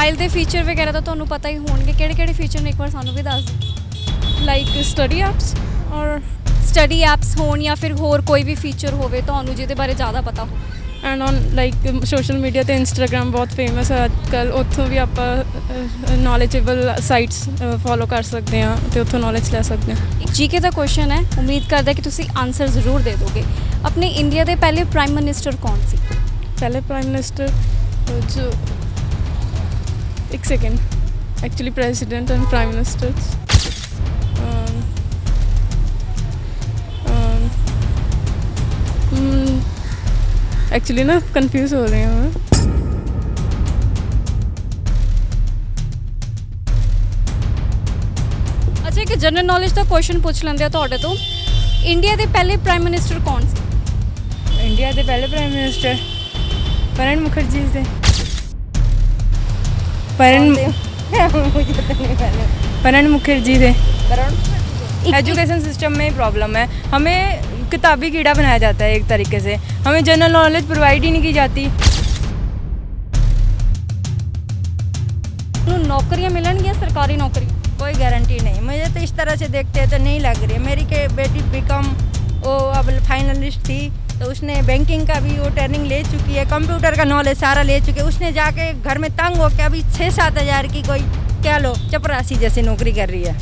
Mobile के feature वगैरह तो तुहानू पता ही होंगे, किहड़े-किहड़े फीचर ने एक बार सानू भी दस दिओ। लाइक स्टडी एप्स और स्टडी एप्स होण या फिर होर कोई भी फीचर होवे तुहानू जिहदे बारे ज़्यादा पता हो। And on like social media तो इंस्टाग्राम बहुत फेमस है अजकल, उत्थों भी आप नॉलेजेबल साइट्स फॉलो कर सकते हैं तो उत्थों नॉलेज ले सकते हैं। एक जीके का क्वेश्चन है, उम्मीद करदा कि तुसीं आंसर ज़रूर दे दोगे। अपने इंडिया के पहले प्राइम मिनिस्टर कौन सी? पहले प्राइम मिनिस्टर जो एक second actually president and prime ministers actually ना कंफ्यूज हो रही हूँ मैं। अच्छा, एक जनरल नॉलेज का क्वेश्चन पूछ लेंदे तुहाडे तो, इंडिया के पहले प्राइम मिनिस्टर कौन सी? इंडिया के पहले प्राइम मिनिस्टर प्रणब मुखर्जी थे। प्रणब मुखर्जी थे। एजुकेशन सिस्टम में प्रॉब्लम है, हमें किताबी कीड़ा बनाया जाता है एक तरीके से, हमें जनरल नॉलेज प्रोवाइड ही नहीं की जाती। नौकरियां मिलनगियां, सरकारी नौकरी? कोई गारंटी नहीं, मुझे तो इस तरह से देखते हैं तो नहीं लग रही। मेरी के बेटी बीकॉम वो अब फाइनलिस्ट थी तो उसने बैंकिंग का भी वो ट्रेनिंग ले चुकी है, कंप्यूटर का नॉलेज सारा ले चुकी है। उसने जाके घर में तंग हो के अभी 6-7 हज़ार की कोई क्या लो चपरासी जैसी नौकरी कर रही है।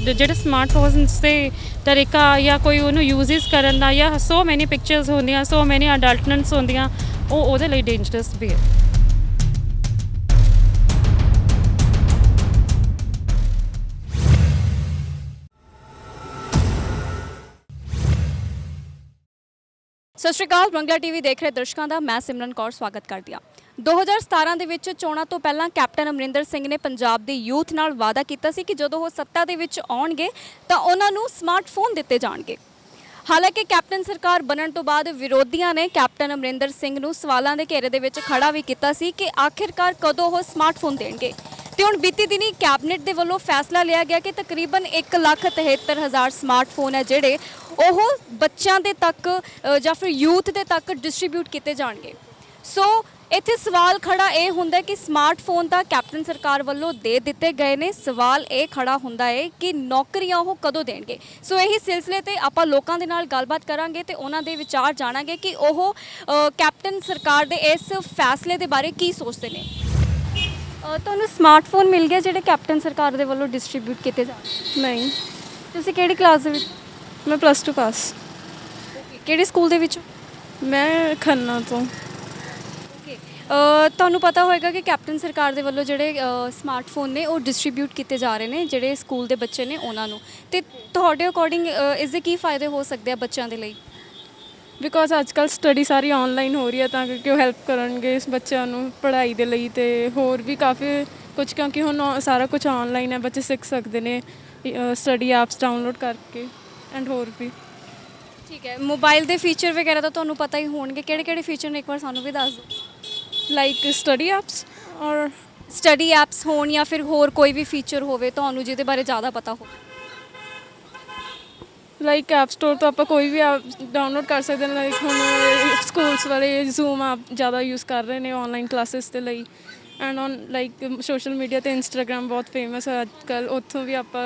ਜਿਹੜੇ ਸਮਾਰਟਫੋਨਸ ਦੇ ਤਰੀਕਾ ਜਾਂ ਕੋਈ ਉਹਨੂੰ ਯੂਜ਼ਸ ਕਰਨ ਦਾ ਜਾਂ ਸੋ ਮੈਨੀ ਪਿਕਚਰਸ ਹੁੰਦੀਆਂ, ਸੋ ਮੈਨੀ ਅਡਲਟਨੈਂਟਸ ਹੁੰਦੀਆਂ, ਉਹ ਉਹਦੇ ਲਈ ਡੇਂਜਰਸ ਵੀ ਹੈ। ਸਤਿ ਸ਼੍ਰੀ ਅਕਾਲ, ਬੰਗਲਾ ਟੀਵੀ ਦੇਖ ਰਹੇ ਦਰਸ਼ਕਾਂ ਦਾ ਮੈਂ ਸਿਮਰਨ ਕੌਰ ਸਵਾਗਤ ਕਰਦੀ ਹਾਂ। 2017 ਦੇ ਵਿੱਚ ਚੋਣਾਂ ਤੋਂ ਪਹਿਲਾਂ ਕੈਪਟਨ ਅਮਰਿੰਦਰ ਸਿੰਘ ਨੇ ਪੰਜਾਬ ਦੇ ਯੂਥ ਨਾਲ ਵਾਅਦਾ ਕੀਤਾ ਸੀ ਕਿ ਜਦੋਂ ਉਹ ਸੱਤਾ ਦੇ ਵਿੱਚ ਆਉਣਗੇ ਤਾਂ ਉਹਨਾਂ ਨੂੰ ਸਮਾਰਟਫੋਨ ਦਿੱਤੇ ਜਾਣਗੇ। ਹਾਲਾਂਕਿ ਕੈਪਟਨ ਸਰਕਾਰ ਬਣਨ ਤੋਂ ਬਾਅਦ ਵਿਰੋਧੀਆਂ ਨੇ ਕੈਪਟਨ ਅਮਰਿੰਦਰ ਸਿੰਘ ਨੂੰ ਸਵਾਲਾਂ ਦੇ ਘੇਰੇ ਦੇ ਵਿੱਚ ਖੜਾ ਵੀ ਕੀਤਾ ਸੀ ਕਿ ਆਖਿਰਕਾਰ ਕਦੋਂ ਉਹ ਸਮਾਰਟਫੋਨ ਦੇਣਗੇ। ਤੇ ਹੁਣ ਬੀਤੀ ਦਿਨੀ ਕੈਬਨਿਟ ਦੇ ਵੱਲੋਂ ਫੈਸਲਾ ਲਿਆ ਗਿਆ ਕਿ ਤਕਰੀਬਨ 1,73,000 ਸਮਾਰਟਫੋਨ ਹੈ ਜਿਹੜੇ ਉਹ ਬੱਚਿਆਂ ਦੇ ਤੱਕ ਜਾਂ ਫਿਰ ਯੂਥ ਦੇ ਤੱਕ ਡਿਸਟ੍ਰੀਬਿਊਟ ਕੀਤੇ ਜਾਣਗੇ। ਸੋ ਇੱਥੇ ਸਵਾਲ ਖੜਾ ਇਹ ਹੁੰਦਾ ਕਿ ਸਮਾਰਟਫੋਨ ਤਾਂ ਕੈਪਟਨ ਸਰਕਾਰ ਵੱਲੋਂ ਦੇ ਦਿੱਤੇ ਗਏ ਨੇ, ਸਵਾਲ ਇਹ ਖੜਾ ਹੁੰਦਾ ਹੈ ਕਿ ਨੌਕਰੀਆਂ ਉਹ ਕਦੋਂ ਦੇਣਗੇ। ਸੋ ਇਹੀ ਸਿਲਸਿਲੇ ਤੇ ਆਪਾਂ ਲੋਕਾਂ ਦੇ ਨਾਲ ਗੱਲਬਾਤ ਕਰਾਂਗੇ ਤੇ ਉਹਨਾਂ ਦੇ ਵਿਚਾਰ ਜਾਣਾਂਗੇ ਕਿ ਉਹ ਕੈਪਟਨ ਸਰਕਾਰ ਦੇ ਇਸ ਫੈਸਲੇ ਦੇ ਬਾਰੇ ਕੀ ਸੋਚਦੇ ਨੇ। ਤੁਹਾਨੂੰ ਸਮਾਰਟਫੋਨ ਮਿਲ ਗਿਆ ਜਿਹੜੇ ਕੈਪਟਨ ਸਰਕਾਰ ਦੇ ਵੱਲੋਂ ਡਿਸਟ੍ਰੀਬਿਊਟ ਕੀਤੇ ਜਾਣ? ਨਹੀਂ। ਤੁਸੀਂ ਕਿਹੜੀ ਕਲਾਸ ਦੇ ਵਿੱਚ? ਮੈਂ +2 ਪਾਸ। ਕਿਹੜੇ ਸਕੂਲ ਦੇ ਵਿੱਚ? ਮੈਂ ਖੰਨਾ ਤੋਂ। ਓਕੇ, ਤੁਹਾਨੂੰ ਪਤਾ ਹੋਏਗਾ ਕਿ ਕੈਪਟਨ ਸਰਕਾਰ ਦੇ ਵੱਲੋਂ ਜਿਹੜੇ ਸਮਾਰਟਫੋਨ ਨੇ ਉਹ ਡਿਸਟ੍ਰੀਬਿਊਟ ਕੀਤੇ ਜਾ ਰਹੇ ਨੇ ਜਿਹੜੇ ਸਕੂਲ ਦੇ ਬੱਚੇ ਨੇ ਉਹਨਾਂ ਨੂੰ, ਤੇ ਤੁਹਾਡੇ ਅਕੋਰਡਿੰਗ ਇਸ ਦੇ ਕੀ ਫਾਇਦੇ ਹੋ ਸਕਦੇ ਆ ਬੱਚਿਆਂ ਦੇ ਲਈ? ਬਿਕੋਜ਼ ਅੱਜ ਕੱਲ੍ਹ ਸਟੱਡੀ ਸਾਰੀ ਆਨਲਾਈਨ ਹੋ ਰਹੀ ਹੈ ਤਾਂ ਕਰਕੇ ਉਹ ਹੈਲਪ ਕਰਨਗੇ ਇਸ ਬੱਚਿਆਂ ਨੂੰ ਪੜ੍ਹਾਈ ਦੇ ਲਈ, ਅਤੇ ਹੋਰ ਵੀ ਕਾਫੀ ਕੁਝ ਕਿਉਂਕਿ ਹੁਣ ਸਾਰਾ ਕੁਝ ਆਨਲਾਈਨ ਹੈ, ਬੱਚੇ ਸਿੱਖ ਸਕਦੇ ਨੇ ਸਟੱਡੀ ਐਪਸ ਡਾਊਨਲੋਡ ਕਰਕੇ ਐਂਡ ਹੋਰ ਵੀ। ਠੀਕ ਹੈ, ਮੋਬਾਈਲ ਦੇ ਫੀਚਰ ਵਗੈਰਾ ਤਾਂ ਤੁਹਾਨੂੰ ਪਤਾ ਹੀ ਹੋਣਗੇ, ਕਿਹੜੇ-ਕਿਹੜੇ ਫੀਚਰ ਨੇ ਇੱਕ ਵਾਰ ਸਾਨੂੰ ਵੀ ਦੱਸ ਦਿਓ। ਲਾਈਕ ਸਟੱਡੀ ਐਪਸ ਔਰ ਸਟੱਡੀ ਐਪਸ ਹੋਣ ਜਾਂ ਫਿਰ ਹੋਰ ਕੋਈ ਵੀ ਫੀਚਰ ਹੋਵੇ ਤੁਹਾਨੂੰ ਜਿਹਦੇ ਬਾਰੇ ਜ਼ਿਆਦਾ ਪਤਾ ਹੋ। ਲਾਈਕ ਐਪ ਸਟੋਰ ਤੋਂ ਆਪਾਂ ਕੋਈ ਵੀ ਐਪ ਡਾਊਨਲੋਡ ਕਰ ਸਕਦੇ ਨੇ। ਲਾਈਕ ਹੁਣ ਸਕੂਲਸ ਵਾਲੇ ਜ਼ੂਮ ਐਪ ਜ਼ਿਆਦਾ ਯੂਜ਼ ਕਰ ਰਹੇ ਨੇ ਆਨਲਾਈਨ ਕਲਾਸਿਸ ਦੇ ਲਈ, and on like social media 'ਤੇ ਇੰਸਟਾਗ੍ਰਾਮ ਬਹੁਤ ਫੇਮਸ ਹੈ ਅੱਜਕੱਲ੍ਹ, ਉੱਥੋਂ ਵੀ ਆਪਾਂ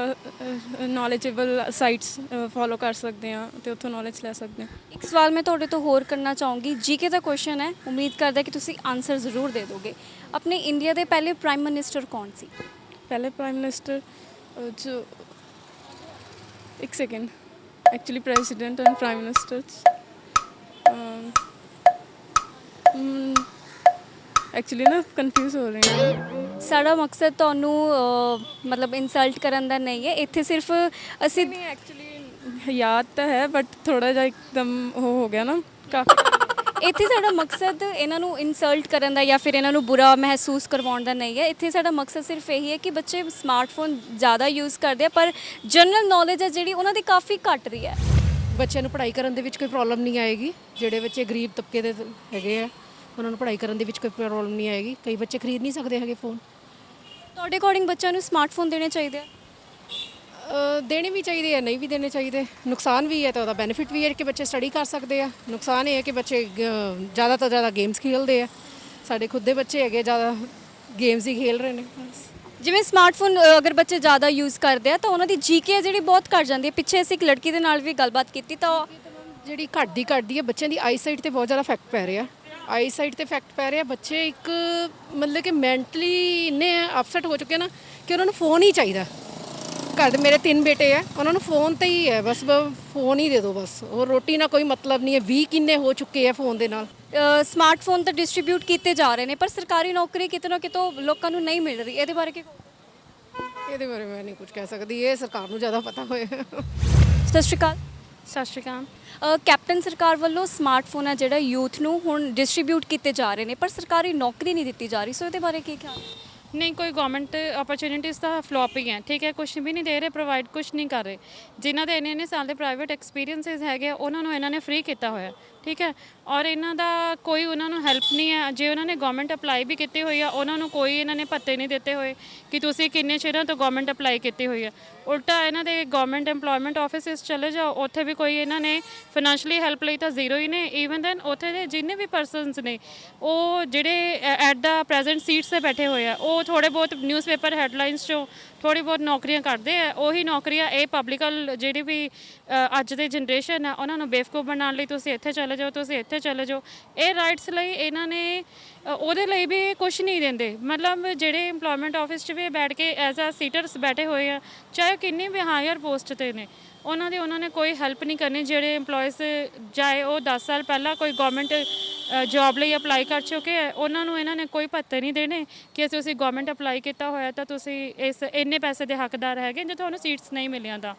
ਨੌਲੇਜੇਬਲ ਸਾਈਟਸ ਫੋਲੋ ਕਰ ਸਕਦੇ ਹਾਂ ਅਤੇ ਉੱਥੋਂ ਨੌਲੇਜ ਲੈ ਸਕਦੇ ਹਾਂ। ਇੱਕ ਸਵਾਲ ਮੈਂ ਤੁਹਾਡੇ ਤੋਂ ਹੋਰ ਕਰਨਾ ਚਾਹੂੰਗੀ, ਜੀਕੇ ਦਾ ਕੁਐਸਚਨ ਹੈ, ਉਮੀਦ ਕਰਦਾ ਕਿ ਤੁਸੀਂ ਆਨਸਰ ਜ਼ਰੂਰ ਦੇ ਦੋਗੇ। ਆਪਣੇ ਇੰਡੀਆ ਦੇ ਪਹਿਲੇ ਪ੍ਰਾਈਮ ਮਿਨਿਸਟਰ ਕੌਣ ਸੀ? ਪਹਿਲੇ ਪ੍ਰਾਈਮ ਮਿਨਿਸਟਰ ਜੋ ਇੱਕ second actually president and prime ministers actually ना कंफ्यूज हो रही हैं। साड़ा मकसद ਤੁਹਾਨੂੰ मतलब इंसल्ट ਕਰਨ ਦਾ नहीं है, ਇੱਥੇ सिर्फ ਅਸੀਂ एक्चुअली याद तो है बट थोड़ा जा एकदम हो गया ना काफ़ी। ਇੱਥੇ ਸਾਡਾ ਮਕਸਦ ਇਹਨਾਂ ਨੂੰ ਇਨਸਲਟ ਕਰਨ ਦਾ ਜਾਂ ਫਿਰ ਇਹਨਾਂ ਨੂੰ ਬੁਰਾ ਮਹਿਸੂਸ ਕਰਵਾਉਣ ਦਾ ਨਹੀਂ ਹੈ। ਇੱਥੇ ਸਾਡਾ ਮਕਸਦ ਸਿਰਫ ਇਹੀ ਹੈ ਕਿ ਬੱਚੇ ਸਮਾਰਟਫੋਨ ਜ਼ਿਆਦਾ ਯੂਜ਼ ਕਰਦੇ ਆ ਪਰ ਜਨਰਲ ਨੌਲੇਜ ਹੈ ਜਿਹੜੀ ਉਹਨਾਂ ਦੀ ਕਾਫੀ ਘੱਟ ਰਹੀ ਹੈ। ਬੱਚਿਆਂ ਨੂੰ ਪੜ੍ਹਾਈ ਕਰਨ ਦੇ ਵਿੱਚ ਕੋਈ ਪ੍ਰੋਬਲਮ ਨਹੀਂ ਆਏਗੀ, ਜਿਹੜੇ ਬੱਚੇ ਗਰੀਬ ਤਬਕੇ ਦੇ ਹੈਗੇ ਆ ਉਹਨਾਂ ਨੂੰ ਪੜ੍ਹਾਈ ਕਰਨ ਦੇ ਵਿੱਚ ਕੋਈ ਪ੍ਰੋਬਲਮ ਨਹੀਂ ਆਏਗੀ। ਕਈ ਬੱਚੇ ਖਰੀਦ ਨਹੀਂ ਸਕਦੇ ਹੈਗੇ ਫ਼ੋਨ। ਤੁਹਾਡੇ ਅਕੋਰਡਿੰਗ ਬੱਚਿਆਂ ਨੂੰ ਸਮਾਰਟਫੋਨ ਦੇਣੇ ਚਾਹੀਦੇ ਆ? ਦੇਣੇ ਵੀ ਚਾਹੀਦੇ ਆ, ਨਹੀਂ ਵੀ ਦੇਣੇ ਚਾਹੀਦੇ। ਨੁਕਸਾਨ ਵੀ ਹੈ ਤਾਂ ਉਹਦਾ ਬੈਨੀਫਿਟ ਵੀ ਹੈ ਕਿ ਬੱਚੇ ਸਟੱਡੀ ਕਰ ਸਕਦੇ ਆ। ਨੁਕਸਾਨ ਇਹ ਹੈ ਕਿ ਬੱਚੇ ਜ਼ਿਆਦਾ ਤੋਂ ਜ਼ਿਆਦਾ ਗੇਮਸ ਖੇਡਦੇ ਆ। ਸਾਡੇ ਖੁਦ ਦੇ ਬੱਚੇ ਹੈਗੇ ਜ਼ਿਆਦਾ ਗੇਮਸ ਹੀ ਖੇਡ ਰਹੇ ਨੇ ਬਸ। ਜਿਵੇਂ ਸਮਾਰਟਫੋਨ ਅਗਰ ਬੱਚੇ ਜ਼ਿਆਦਾ ਯੂਜ਼ ਕਰਦੇ ਆ ਤਾਂ ਉਹਨਾਂ ਦੀ ਜੀਕੇ ਹੈ ਜਿਹੜੀ ਬਹੁਤ ਘੱਟ ਜਾਂਦੀ ਹੈ। ਪਿੱਛੇ ਅਸੀਂ ਇੱਕ ਲੜਕੀ ਦੇ ਨਾਲ ਵੀ ਗੱਲਬਾਤ ਕੀਤੀ ਤਾਂ ਜਿਹੜੀ ਘਟਦੀ ਹੈ ਬੱਚਿਆਂ ਦੀ ਆਈਸਾਈਟ ਤੇ ਬਹੁਤ ਜ਼ਿਆਦਾ ਇਫੈਕਟ ਪੈ ਰਿਹਾ। ਆਈਸਾਈਟ ਤੇ ਇਫੈਕਟ ਪੈ ਰਿਹਾ। ਬੱਚੇ ਇੱਕ ਮਤਲਬ ਕਿ ਮੈਂਟਲੀ ਇੰਨੇ ਅਪਸੈਟ ਹੋ ਚੁੱਕੇ ਨਾ ਕਿ ਉਹਨਾਂ ਨੂੰ ਫੋਨ ਹੀ ਚਾਹੀਦਾ। ਘਰ ਦੇ ਮੇਰੇ 3 ਬੇਟੇ ਆ, ਉਹਨਾਂ ਨੂੰ ਫੋਨ ਤੇ ਹੀ ਹੈ ਬਸ, ਫੋਨ ਹੀ ਦੇ ਦਿਓ ਬਸ। ਹੋਰ ਰੋਟੀ ਨਾਲ ਕੋਈ ਮਤਲਬ ਨਹੀਂ ਹੈ। 20 ਕਿੰਨੇ ਹੋ ਚੁੱਕੇ ਆ ਫੋਨ ਦੇ ਨਾਲ। ਸਮਾਰਟਫੋਨ ਤਾਂ ਡਿਸਟ੍ਰੀਬਿਊਟ ਕੀਤੇ ਜਾ ਰਹੇ ਨੇ ਪਰ ਸਰਕਾਰੀ ਨੌਕਰੀ ਕਿਤੇ ਨਾ ਕਿਤੋਂ ਲੋਕਾਂ ਨੂੰ ਨਹੀਂ ਮਿਲ ਰਹੀ। ਇਹਦੇ ਬਾਰੇ ਕੀ ਕਹੋਗੇ? ਇਹਦੇ ਬਾਰੇ ਮੈਂ ਨਹੀਂ ਕੁਝ ਕਹਿ ਸਕਦੀ, ਇਹ ਸਰਕਾਰ ਨੂੰ ਜ਼ਿਆਦਾ ਪਤਾ ਹੋਏਗਾ। ਸਤਿ ਸ਼੍ਰੀ ਅਕਾਲ। ਸਤਿ ਸ਼੍ਰੀ ਅਕਾਲ। ਕੈਪਟਨ ਸਰਕਾਰ ਵੱਲੋਂ ਸਮਾਰਟਫੋਨ ਹੈ ਜਿਹੜਾ ਯੂਥ ਨੂੰ ਹੁਣ ਡਿਸਟ੍ਰੀਬਿਊਟ ਕੀਤੇ ਜਾ ਰਹੇ ਨੇ ਪਰ ਸਰਕਾਰੀ ਨੌਕਰੀ ਨਹੀਂ ਦਿੱਤੀ ਜਾ ਰਹੀ। ਸੋ ਇਹਦੇ ਬਾਰੇ ਕੀ ਖਿਆਲ ਹੈ? ਨਹੀਂ, ਕੋਈ ਗਵਰਨਮੈਂਟ ਅਪਰਚੂਨਿਟੀਜ਼ ਤਾਂ ਫਲੋਪ ਹੀ ਹੈ। ਠੀਕ ਹੈ, ਕੁਝ ਵੀ ਨਹੀਂ ਦੇ ਰਹੇ, ਪ੍ਰੋਵਾਈਡ ਕੁਝ ਨਹੀਂ ਕਰ ਰਹੇ। ਜਿਨ੍ਹਾਂ ਦੇ ਇੰਨੇ ਸਾਲ ਦੇ ਪ੍ਰਾਈਵੇਟ ਐਕਸਪੀਰੀਅੰਸਿਸ ਹੈਗੇ ਉਹਨਾਂ ਨੂੰ ਇਹਨਾਂ ਨੇ ਫ੍ਰੀ ਕੀਤਾ ਹੋਇਆ। ਠੀਕ ਹੈ, ਔਰ ਇਹਨਾਂ ਦਾ ਕੋਈ ਉਹਨਾਂ ਨੂੰ ਹੈਲਪ ਨਹੀਂ ਹੈ। ਜੇ ਉਹਨਾਂ ਨੇ ਗਵਰਨਮੈਂਟ ਅਪਲਾਈ ਵੀ ਕੀਤੀ ਹੋਈ ਆ ਉਹਨਾਂ ਨੂੰ ਕੋਈ ਇਹਨਾਂ ਨੇ ਭੱਤੇ ਨਹੀਂ ਦਿੱਤੇ ਹੋਏ ਕਿ ਤੁਸੀਂ ਕਿੰਨੇ ਚਿਰਾਂ ਤੋਂ ਗਵਰਨਮੈਂਟ ਅਪਲਾਈ ਕੀਤੀ ਹੋਈ ਆ। ਉਲਟਾ ਇਹਨਾਂ ਦੇ ਗਵਰਨਮੈਂਟ ਐਮਪਲੋਇਮੈਂਟ ਆਫਿਸਿਸ ਚਲੇ ਜਾਓ, ਉੱਥੇ ਵੀ ਕੋਈ ਇਹਨਾਂ ਨੇ ਫਾਈਨੈਂਸ਼ੀਅਲੀ ਹੈਲਪ ਲਈ ਤਾਂ ਜ਼ੀਰੋ ਹੀ ਨੇ। ਈਵਨ ਦੈਨ ਉੱਥੇ ਦੇ ਜਿੰਨੇ ਵੀ ਪਰਸਨਸ ਨੇ ਉਹ ਜਿਹੜੇ ਐਟ ਦਾ ਪ੍ਰੈਜ਼ੈਂਟ ਸੀਟਸ 'ਤੇ ਬੈਠੇ ਹੋਏ ਆ ਉਹ ਥੋੜ੍ਹੇ ਬਹੁਤ ਨਿਊਜ਼ਪੇਪਰ ਹੈਡਲਾਈਨਸ 'ਚੋਂ ਥੋੜ੍ਹੀ ਬਹੁਤ ਨੌਕਰੀਆਂ ਕਰਦੇ ਆ। ਉਹੀ ਨੌਕਰੀਆਂ ਇਹ ਪਬਲਿਕਲ ਜਿਹੜੀ ਵੀ ਅੱਜ ਦੀ ਜਨਰੇਸ਼ਨ ਆ ਉਹਨਾਂ ਨੂੰ ਬੇਵਕੂਫ ਬਣਾਉਣ ਲਈ ਤੁਸੀਂ ਇੱਥੇ ਚਲੇ ਜਾਓ, ਤੁਸੀਂ ਇੱਥੇ ਚਲੇ ਜਾਓ। ਇਹ ਰਾਈਟਸ ਲਈ ਇਹਨਾਂ ਨੇ ਉਹਦੇ ਲਈ ਵੀ ਕੁਝ ਨਹੀਂ ਦਿੰਦੇ। ਮਤਲਬ ਜਿਹੜੇ ਇੰਪਲੋਇਮੈਂਟ ਆਫਿਸ 'ਚ ਵੀ ਬੈਠ ਕੇ ਐਜ਼ ਆ ਸੀਟਰਸ ਬੈਠੇ ਹੋਏ ਆ, ਚਾਹੇ ਕਿੰਨੀ ਵੀ ਹਾਇਰ ਪੋਸਟ 'ਤੇ ਨੇ, ਉਹਨਾਂ ਨੇ ਕੋਈ ਹੈਲਪ ਨਹੀਂ ਕਰਨੀ। ਜਿਹੜੇ ਇੰਪਲੋਇਜ਼ ਚਾਹੇ ਉਹ 10 ਸਾਲ ਪਹਿਲਾਂ ਕੋਈ ਗਵਰਨਮੈਂਟ ਜੌਬ ਲਈ ਅਪਲਾਈ ਕਰ ਚੁੱਕੇ ਹੈ ਉਹਨਾਂ ਨੂੰ ਇਹਨਾਂ ਨੇ ਕੋਈ ਭੱਤੇ ਨਹੀਂ ਦੇਣੇ ਕਿ ਤੁਸੀਂ ਗਵਰਨਮੈਂਟ ਅਪਲਾਈ ਕੀਤਾ ਹੋਇਆ ਤਾਂ ਤੁਸੀਂ ਇਸ ਇੰਨੇ ਪੈਸੇ ਦੇ ਹੱਕਦਾਰ ਹੈਗੇ ਜੇ ਤੁਹਾਨੂੰ ਸੀਟਸ ਨਹੀਂ ਮਿਲੀਆਂ ਤਾਂ।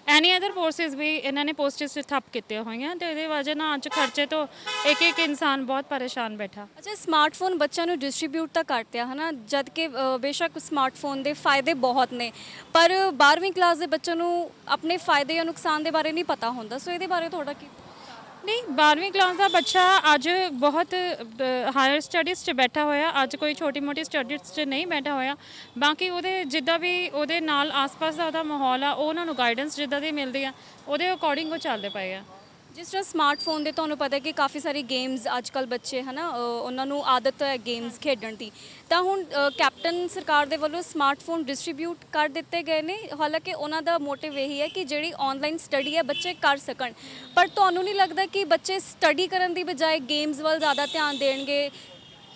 ਐਨੀ ਅਦਰ ਫੋਰਸਿਸ ਵੀ ਇਹਨਾਂ ਨੇ ਪੋਸਟਸ 'ਚ ਥੱਪ ਕੀਤੀਆਂ ਹੋਈਆਂ ਅਤੇ ਇਹਦੀ ਵਜ੍ਹਾ ਨਾਲ ਅੱਜ ਖਰਚੇ ਤੋਂ ਇੱਕ ਇਨਸਾਨ ਬਹੁਤ ਪਰੇਸ਼ਾਨ ਬੈਠਾ। ਅੱਛਾ, ਸਮਾਰਟਫੋਨ ਬੱਚਿਆਂ ਨੂੰ ਡਿਸਟ੍ਰੀਬਿਊਟ ਤਾਂ ਕਰਦੇ ਆ ਹੈ ਨਾ, ਜਦ ਕਿ ਬੇਸ਼ੱਕ ਸਮਾਰਟਫੋਨ ਦੇ ਫਾਇਦੇ ਬਹੁਤ ਨੇ ਪਰ 12ਵੀਂ ਕਲਾਸ ਦੇ ਬੱਚਿਆਂ ਨੂੰ ਆਪਣੇ ਫਾਇਦੇ ਜਾਂ ਨੁਕਸਾਨ ਦੇ ਬਾਰੇ ਨਹੀਂ ਪਤਾ ਹੁੰਦਾ। ਸੋ ਇਹਦੇ ਬਾਰੇ ਤੁਹਾਡਾ ਕੀ? ਨਹੀਂ, 12ਵੀਂ ਕਲਾਸ ਦਾ ਬੱਚਾ ਅੱਜ ਬਹੁਤ ਹਾਇਰ ਸਟੱਡੀਜ਼ 'ਚ ਬੈਠਾ ਹੋਇਆ, ਅੱਜ ਕੋਈ ਛੋਟੀ ਮੋਟੀ ਸਟੱਡੀਜ਼ 'ਚ ਨਹੀਂ ਬੈਠਾ ਹੋਇਆ। ਬਾਕੀ ਉਹਦੇ ਜਿੱਦਾਂ ਵੀ ਉਹਦੇ ਨਾਲ ਆਸ-ਪਾਸ ਦਾ ਉਹਦਾ ਮਾਹੌਲ ਆ ਉਹ ਉਹਨਾਂ ਨੂੰ ਗਾਈਡੈਂਸ ਜਿੱਦਾਂ ਦੀ ਮਿਲਦੀ ਆ ਉਹਦੇ ਅਕੋਰਡਿੰਗ ਉਹ ਚੱਲਦੇ ਪਏ ਆ। ਜਿਸ ਤਰ੍ਹਾਂ ਸਮਾਰਟਫੋਨ ਦੇ ਤੁਹਾਨੂੰ ਪਤਾ ਕਿ ਕਾਫੀ ਸਾਰੀ ਗੇਮਸ ਅੱਜ ਕੱਲ੍ਹ ਬੱਚੇ ਹੈ ਨਾ ਉਹਨਾਂ ਨੂੰ ਆਦਤ ਹੈ ਗੇਮਸ ਖੇਡਣ ਦੀ, ਤਾਂ ਹੁਣ ਕੈਪਟਨ ਸਰਕਾਰ ਦੇ ਵੱਲੋਂ ਸਮਾਰਟਫੋਨ ਡਿਸਟ੍ਰੀਬਿਊਟ ਕਰ ਦਿੱਤੇ ਗਏ ਨੇ। ਹਾਲਾਂਕਿ ਉਹਨਾਂ ਦਾ ਮੋਟਿਵ ਇਹੀ ਹੈ ਕਿ ਜਿਹੜੀ ਆਨਲਾਈਨ ਸਟੱਡੀ ਹੈ ਬੱਚੇ ਕਰ ਸਕਣ, ਪਰ ਤੁਹਾਨੂੰ ਨਹੀਂ ਲੱਗਦਾ ਕਿ ਬੱਚੇ ਸਟੱਡੀ ਕਰਨ ਦੀ ਬਜਾਏ ਗੇਮਸ ਵੱਲ ਜ਼ਿਆਦਾ ਧਿਆਨ ਦੇਣਗੇ?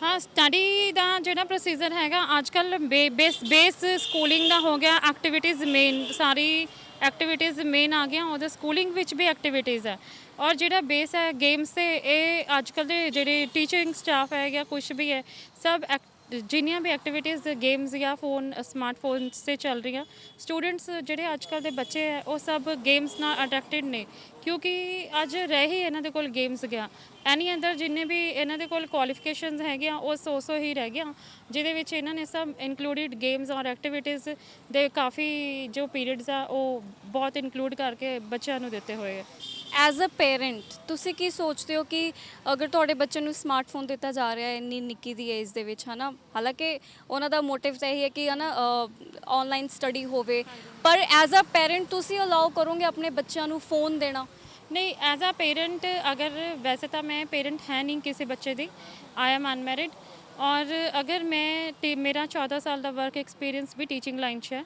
ਹਾਂ, ਸਟੱਡੀ ਦਾ ਜਿਹੜਾ ਪ੍ਰੋਸੀਜਰ ਹੈਗਾ ਅੱਜ ਕੱਲ੍ਹ ਬੇਸ ਸਕੂਲਿੰਗ ਦਾ ਹੋ ਗਿਆ। ਐਕਟੀਵਿਟੀਜ਼ ਮੇਨ ਸਾਰੀ ਐਕਟੀਵਿਟੀਜ਼ ਮੇਨ ਆ ਗਈਆਂ, ਉਹਦੇ ਸਕੂਲਿੰਗ ਵਿੱਚ ਵੀ ਐਕਟੀਵਿਟੀਜ਼ ਹੈ। ਔਰ ਜਿਹੜਾ ਬੇਸ ਹੈ ਗੇਮਸ 'ਤੇ ਇਹ ਅੱਜ ਕੱਲ੍ਹ ਦੇ ਜਿਹੜੇ ਟੀਚਿੰਗ ਸਟਾਫ ਹੈ ਜਾਂ ਕੁਛ ਵੀ ਹੈ ਸਭ ਜਿੰਨੀਆਂ ਵੀ ਐਕਟੀਵਿਟੀਜ਼ ਗੇਮਸ ਜਾਂ ਸਮਾਰਟਫੋਨਸ 'ਤੇ ਚੱਲ ਰਹੀਆਂ, ਸਟੂਡੈਂਟਸ ਜਿਹੜੇ ਅੱਜ ਕੱਲ੍ਹ ਦੇ ਬੱਚੇ ਹੈ ਉਹ ਸਭ ਗੇਮਸ ਨਾਲ ਅਟਰੈਕਟਿਡ ਨੇ ਕਿਉਂਕਿ ਅੱਜ ਰਹਿ ਹੀ ਇਹਨਾਂ ਦੇ ਕੋਲ ਗੇਮਸ ਗਿਆ। ਐਨੀ ਅੰਦਰ ਜਿੰਨੇ ਵੀ ਇਹਨਾਂ ਦੇ ਕੋਲ ਕੁਆਲੀਫਿਕੇਸ਼ਨਸ ਹੈਗੀਆਂ ਉਹ ਸੌ ਹੀ ਰਹਿ ਗਿਆ, ਜਿਹਦੇ ਵਿੱਚ ਇਹਨਾਂ ਨੇ ਸਭ ਇਨਕਲੂਡਿਡ ਗੇਮਸ ਔਰ ਐਕਟੀਵਿਟੀਜ਼ ਦੇ ਕਾਫੀ ਜੋ ਪੀਰੀਅਡਸ ਆ ਉਹ ਬਹੁਤ ਇਨਕਲੂਡ ਕਰਕੇ ਬੱਚਿਆਂ ਨੂੰ ਦਿੱਤੇ ਹੋਏ ਆ। ਐਜ਼ ਅ ਪੇਰੈਂਟ ਤੁਸੀਂ ਕੀ ਸੋਚਦੇ ਹੋ ਕਿ ਅਗਰ ਤੁਹਾਡੇ ਬੱਚੇ ਨੂੰ ਸਮਾਰਟਫੋਨ ਦਿੱਤਾ ਜਾ ਰਿਹਾ ਹੈ ਇੰਨੀ ਨਿੱਕੀ ਦੀ ਏਜ ਦੇ ਵਿੱਚ ਹੈ ਨਾ, ਹਾਲਾਂਕਿ ਉਹਨਾਂ ਦਾ ਮੋਟਿਵ ਤਾਂ ਇਹ ਹੈ ਕਿ ਹੈ ਨਾ ਆਨਲਾਈਨ ਸਟੱਡੀ ਹੋਵੇ, ਪਰ ਐਜ਼ ਅ ਪੇਰੈਂਟ ਤੁਸੀਂ ਅਲਾਓ ਕਰੋਗੇ ਆਪਣੇ ਬੱਚਿਆਂ ਨੂੰ ਫੋਨ ਦੇਣਾ? ਨਹੀਂ, ਐਜ਼ ਅ ਪੇਰੈਂਟ ਅਗਰ ਵੈਸੇ ਤਾਂ ਮੈਂ ਪੇਰੈਂਟ ਹੈ ਨਹੀਂ ਕਿਸੇ ਬੱਚੇ ਦੀ, ਆਈ ਐਮ ਅਨਮੈਰਿਡ ਔਰ ਅਗਰ ਮੇਰਾ 14 ਸਾਲ ਦਾ ਵਰਕ ਐਕਸਪੀਰੀਅੰਸ ਵੀ ਟੀਚਿੰਗ ਲਾਈਨ 'ਚ ਹੈ